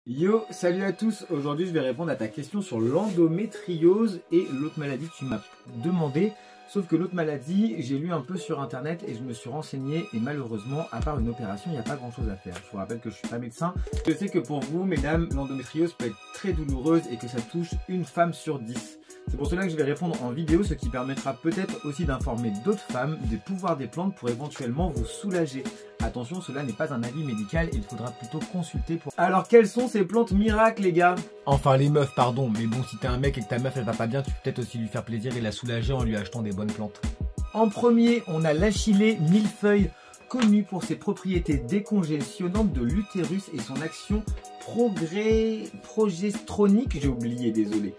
Yo, salut à tous. Aujourd'hui, je vais répondre à ta question sur l'endométriose et l'autre maladie que tu m'as demandé. Sauf que l'autre maladie, j'ai lu un peu sur internet et je me suis renseigné et malheureusement, à part une opération, il n'y a pas grand chose à faire. Je vous rappelle que je suis pas médecin. Je sais que pour vous, mesdames, l'endométriose peut être très douloureuse et que ça touche une femme sur 10. C'est pour cela que je vais répondre en vidéo, ce qui permettra peut-être aussi d'informer d'autres femmes des pouvoirs des plantes pour éventuellement vous soulager. Attention, cela n'est pas un avis médical et il faudra plutôt consulter pour... Alors, quelles sont ces plantes miracles, les gars? Enfin, les meufs, pardon, mais bon, si t'es un mec et que ta meuf elle va pas bien, tu peux peut-être aussi lui faire plaisir et la soulager en lui achetant des bonnes plantes. En premier, on a l'achillée millefeuille, connu pour ses propriétés décongestionnantes de l'utérus et son action progestronique, j'ai oublié, désolé.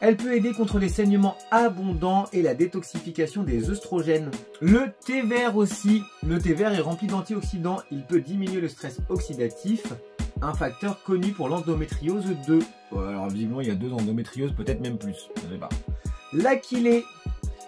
Elle peut aider contre les saignements abondants et la détoxification des œstrogènes. Le thé vert aussi. Le thé vert est rempli d'antioxydants. Il peut diminuer le stress oxydatif, un facteur connu pour l'endométriose 2. Alors visiblement il y a 2 endométrioses, peut-être même plus. Je sais pas. L'achillée.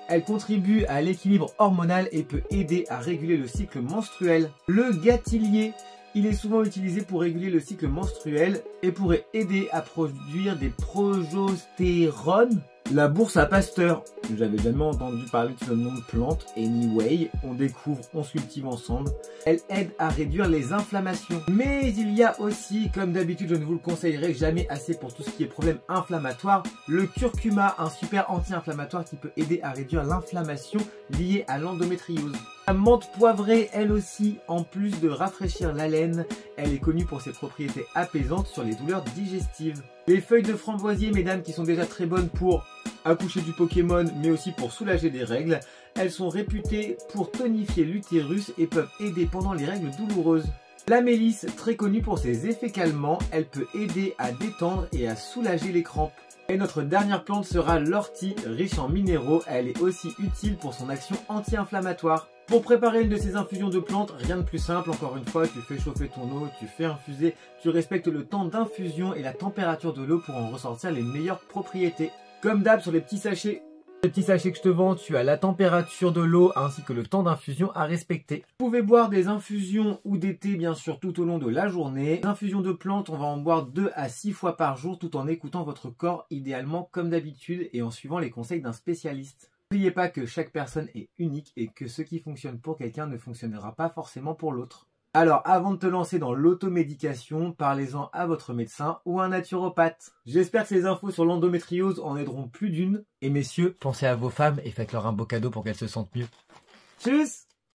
Elle contribue à l'équilibre hormonal et peut aider à réguler le cycle menstruel. Le gâtillier. Il est souvent utilisé pour réguler le cycle menstruel et pourrait aider à produire des progestérones. La bourse à Pasteur. J'avais jamais entendu parler de ce nom de plante. Anyway, on découvre, on se cultive ensemble. Elle aide à réduire les inflammations. Mais il y a aussi, comme d'habitude, je ne vous le conseillerai jamais assez pour tout ce qui est problème inflammatoire, le curcuma, un super anti-inflammatoire qui peut aider à réduire l'inflammation liée à l'endométriose. La menthe poivrée, elle aussi, en plus de rafraîchir l'haleine, elle est connue pour ses propriétés apaisantes sur les douleurs digestives. Les feuilles de framboisier, mesdames, qui sont déjà très bonnes pour accoucher du Pokémon, mais aussi pour soulager des règles, elles sont réputées pour tonifier l'utérus et peuvent aider pendant les règles douloureuses. La mélisse, très connue pour ses effets calmants, elle peut aider à détendre et à soulager les crampes. Et notre dernière plante sera l'ortie, riche en minéraux, elle est aussi utile pour son action anti-inflammatoire. Pour préparer une de ces infusions de plantes, rien de plus simple, encore une fois, tu fais chauffer ton eau, tu fais infuser, tu respectes le temps d'infusion et la température de l'eau pour en ressortir les meilleures propriétés. Comme d'hab sur les petits sachets que je te vends, tu as la température de l'eau ainsi que le temps d'infusion à respecter. Vous pouvez boire des infusions ou des thés bien sûr tout au long de la journée. Les infusions de plantes, on va en boire 2 à 6 fois par jour tout en écoutant votre corps idéalement comme d'habitude et en suivant les conseils d'un spécialiste. N'oubliez pas que chaque personne est unique et que ce qui fonctionne pour quelqu'un ne fonctionnera pas forcément pour l'autre. Alors, avant de te lancer dans l'automédication, parlez-en à votre médecin ou un naturopathe. J'espère que ces infos sur l'endométriose en aideront plus d'une. Et messieurs, pensez à vos femmes et faites-leur un beau cadeau pour qu'elles se sentent mieux. Tchuss!